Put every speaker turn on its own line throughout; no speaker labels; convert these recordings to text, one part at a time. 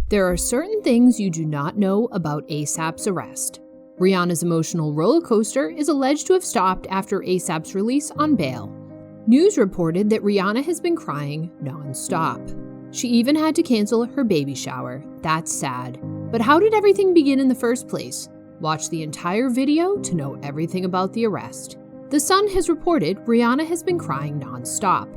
There are certain things you do not know about ASAP's arrest. Rihanna's emotional roller coaster is alleged to have stopped after ASAP's release on bail. News reported that Rihanna has been crying non-stop. She even had to cancel her baby shower. That's sad. But how did everything begin in the first place? Watch the entire video to know everything about the arrest. The Sun has reported Rihanna has been crying non-stop.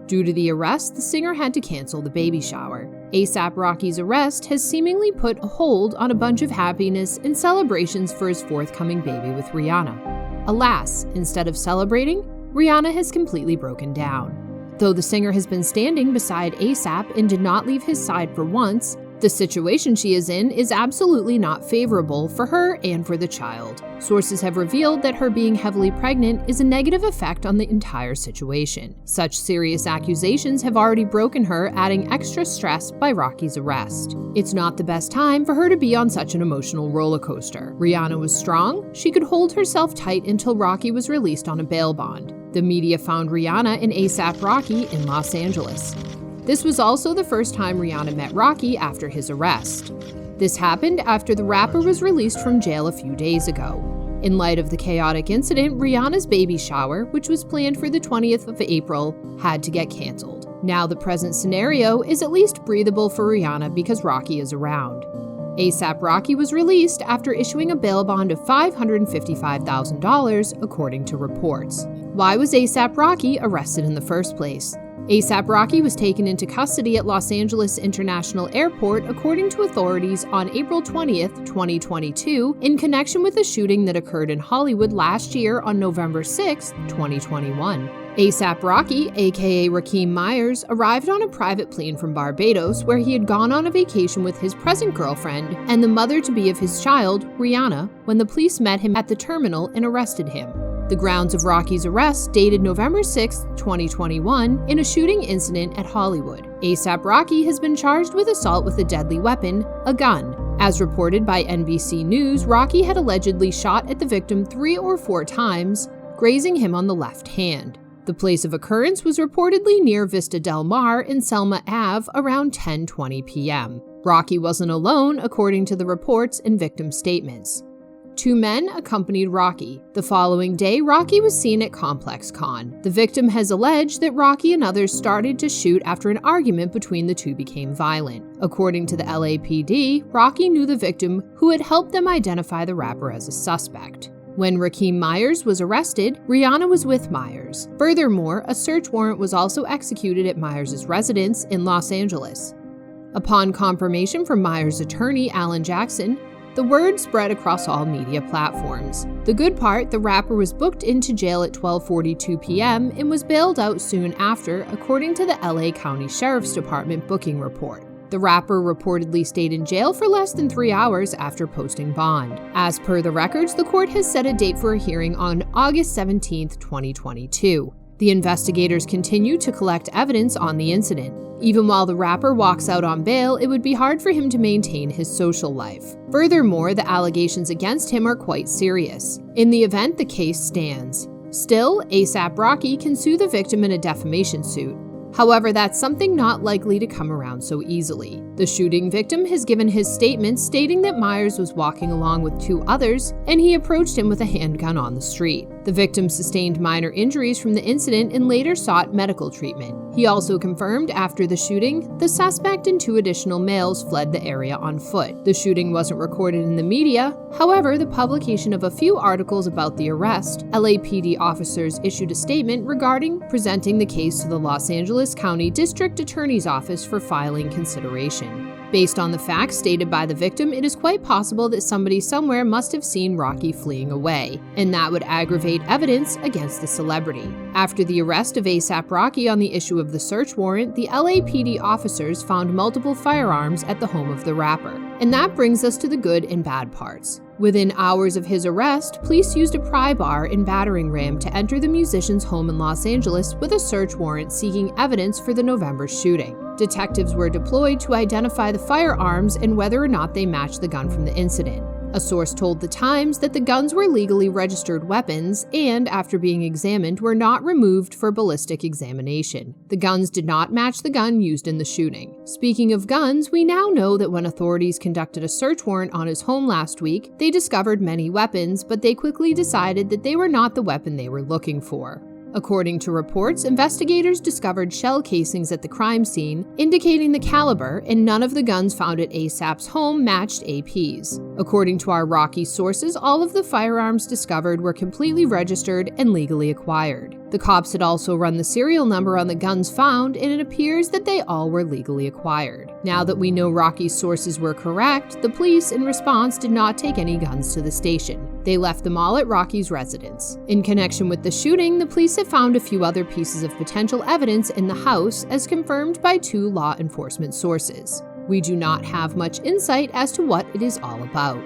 Due to the arrest, the singer had to cancel the baby shower. A$AP Rocky's arrest has seemingly put a hold on a bunch of happiness and celebrations for his forthcoming baby with Rihanna. Alas, instead of celebrating, Rihanna has completely broken down. Though the singer has been standing beside A$AP and did not leave his side for once, the situation she is in is absolutely not favorable for her and for the child. Sources have revealed that her being heavily pregnant is a negative effect on the entire situation. Such serious accusations have already broken her, adding extra stress by Rocky's arrest. It's not the best time for her to be on such an emotional roller coaster. Rihanna was strong. She could hold herself tight until Rocky was released on a bail bond. The media found Rihanna and A$AP Rocky in Los Angeles. This was also the first time Rihanna met Rocky after his arrest. This happened after the rapper was released from jail a few days ago. In light of the chaotic incident, Rihanna's baby shower, which was planned for the 20th of April, had to get canceled. Now the present scenario is at least breathable for Rihanna because Rocky is around. A$AP Rocky was released after issuing a bail bond of $555,000, according to reports. Why was A$AP Rocky arrested in the first place? A$AP Rocky was taken into custody at Los Angeles International Airport, according to authorities, on April 20th, 2022, in connection with a shooting that occurred in Hollywood last year on November 6th, 2021. A$AP Rocky, aka Rakeem Myers, arrived on a private plane from Barbados, where he had gone on a vacation with his present girlfriend and the mother-to-be of his child, Rihanna, when the police met him at the terminal and arrested him. The grounds of Rocky's arrest dated November 6, 2021, in a shooting incident at Hollywood. A$AP Rocky has been charged with assault with a deadly weapon, a gun. As reported by NBC News, Rocky had allegedly shot at the victim 3 or 4 times, grazing him on the left hand. The place of occurrence was reportedly near Vista Del Mar and Selma Ave around 10:20 p.m. Rocky wasn't alone, according to the reports and victim statements. 2 men accompanied Rocky. The following day, Rocky was seen at Complex Con. The victim has alleged that Rocky and others started to shoot after an argument between the two became violent. According to the LAPD, Rocky knew the victim, who had helped them identify the rapper as a suspect. When Rakeem Myers was arrested, Rihanna was with Myers. Furthermore, a search warrant was also executed at Myers' residence in Los Angeles. Upon confirmation from Myers' attorney, Alan Jackson, the word spread across all media platforms. The good part, the rapper was booked into jail at 12:42 p.m. and was bailed out soon after, according to the LA County Sheriff's Department booking report. The rapper reportedly stayed in jail for less than 3 hours after posting bond. As per the records, the court has set a date for a hearing on August 17, 2022. The investigators continue to collect evidence on the incident. Even while the rapper walks out on bail, it would be hard for him to maintain his social life. Furthermore, the allegations against him are quite serious. In the event the case stands. Still, A$AP Rocky can sue the victim in a defamation suit. However, that's something not likely to come around so easily. The shooting victim has given his statement stating that Myers was walking along with 2 others and he approached him with a handgun on the street. The victim sustained minor injuries from the incident and later sought medical treatment. He also confirmed after the shooting, the suspect and 2 additional males fled the area on foot. The shooting wasn't recorded in the media. However, the publication of a few articles about the arrest, LAPD officers issued a statement regarding presenting the case to the Los Angeles County District Attorney's Office for filing consideration. Based on the facts stated by the victim, it is quite possible that somebody somewhere must have seen Rocky fleeing away, and that would aggravate evidence against the celebrity. After the arrest of A$AP Rocky on the issue of the search warrant, the LAPD officers found multiple firearms at the home of the rapper. And that brings us to the good and bad parts. Within hours of his arrest, police used a pry bar and battering ram to enter the musician's home in Los Angeles with a search warrant seeking evidence for the November shooting. Detectives were deployed to identify the firearms and whether or not they matched the gun from the incident. A source told The Times that the guns were legally registered weapons and, after being examined, were not removed for ballistic examination. The guns did not match the gun used in the shooting. Speaking of guns, we now know that when authorities conducted a search warrant on his home last week, they discovered many weapons, but they quickly decided that they were not the weapon they were looking for. According to reports, investigators discovered shell casings at the crime scene, indicating the caliber, and none of the guns found at ASAP's home matched AP's. According to our Rocky sources, all of the firearms discovered were completely registered and legally acquired. The cops had also run the serial number on the guns found, and it appears that they all were legally acquired. Now that we know Rocky's sources were correct, the police, in response, did not take any guns to the station. They left them all at Rocky's residence. In connection with the shooting, the police have found a few other pieces of potential evidence in the house, as confirmed by 2 law enforcement sources. We do not have much insight as to what it is all about.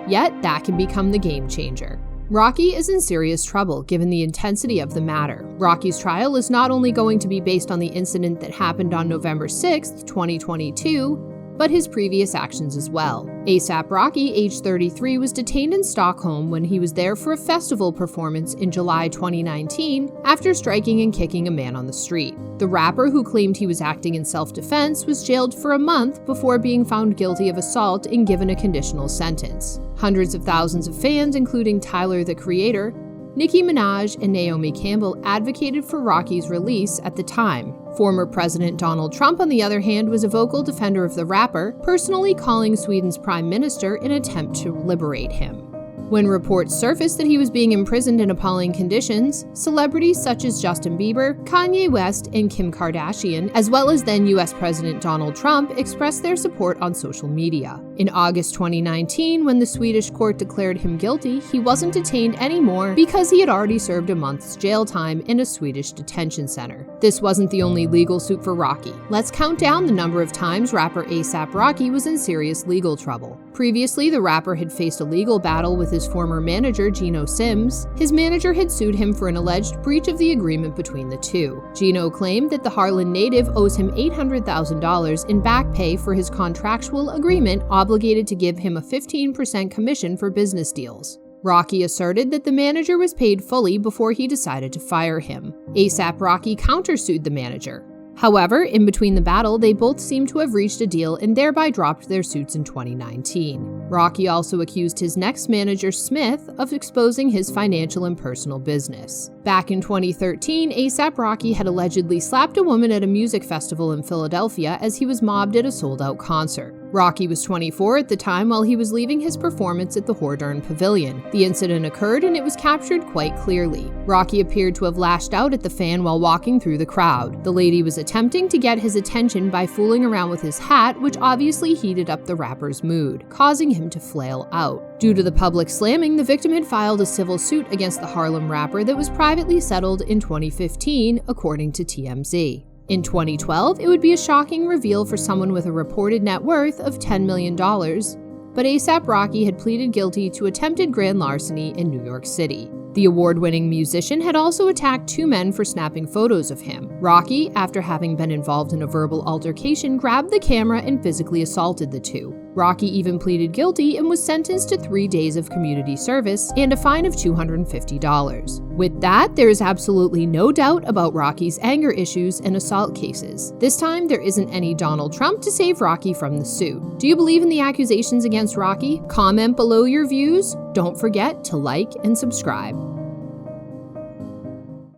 Yet, that can become the game changer. Rocky is in serious trouble given the intensity of the matter. Rocky's trial is not only going to be based on the incident that happened on November 6, 2022, but his previous actions as well. ASAP Rocky, age 33, was detained in Stockholm when he was there for a festival performance in July 2019 after striking and kicking a man on the street. The rapper, who claimed he was acting in self-defense, was jailed for a month before being found guilty of assault and given a conditional sentence. Hundreds of thousands of fans, including Tyler, the Creator, Nicki Minaj, and Naomi Campbell, advocated for Rocky's release at the time. Former President Donald Trump, on the other hand, was a vocal defender of the rapper, personally calling Sweden's prime minister in an attempt to liberate him. When reports surfaced that he was being imprisoned in appalling conditions, celebrities such as Justin Bieber, Kanye West, and Kim Kardashian, as well as then US President Donald Trump, expressed their support on social media. In August 2019, when the Swedish court declared him guilty, he wasn't detained anymore because he had already served a month's jail time in a Swedish detention center. This wasn't the only legal suit for Rocky. Let's count down the number of times rapper ASAP Rocky was in serious legal trouble. Previously, the rapper had faced a legal battle with his former manager, Geno Sims. His manager had sued him for an alleged breach of the agreement between the two. Geno claimed that the Harlan native owes him $800,000 in back pay for his contractual agreement, obligated to give him a 15% commission for business deals. Rocky asserted that the manager was paid fully before he decided to fire him. ASAP Rocky countersued the manager. However, in between the battle, they both seemed to have reached a deal and thereby dropped their suits in 2019. Rocky also accused his next manager, Smith, of exposing his financial and personal business. Back in 2013, ASAP Rocky had allegedly slapped a woman at a music festival in Philadelphia as he was mobbed at a sold-out concert. Rocky was 24 at the time while he was leaving his performance at the Hordern Pavilion. The incident occurred and it was captured quite clearly. Rocky appeared to have lashed out at the fan while walking through the crowd. The lady was attempting to get his attention by fooling around with his hat, which obviously heated up the rapper's mood, causing him to flail out. Due to the public slamming, the victim had filed a civil suit against the Harlem rapper that was privately settled in 2015, according to TMZ. In 2012, it would be a shocking reveal for someone with a reported net worth of $10 million, but ASAP Rocky had pleaded guilty to attempted grand larceny in New York City. The award-winning musician had also attacked 2 men for snapping photos of him. Rocky, after having been involved in a verbal altercation, grabbed the camera and physically assaulted the 2. Rocky even pleaded guilty and was sentenced to 3 days of community service and a fine of $250. With that, there is absolutely no doubt about Rocky's anger issues and assault cases. This time, there isn't any Donald Trump to save Rocky from the suit. Do you believe in the accusations against Rocky? Comment below your views. Don't forget to like and subscribe.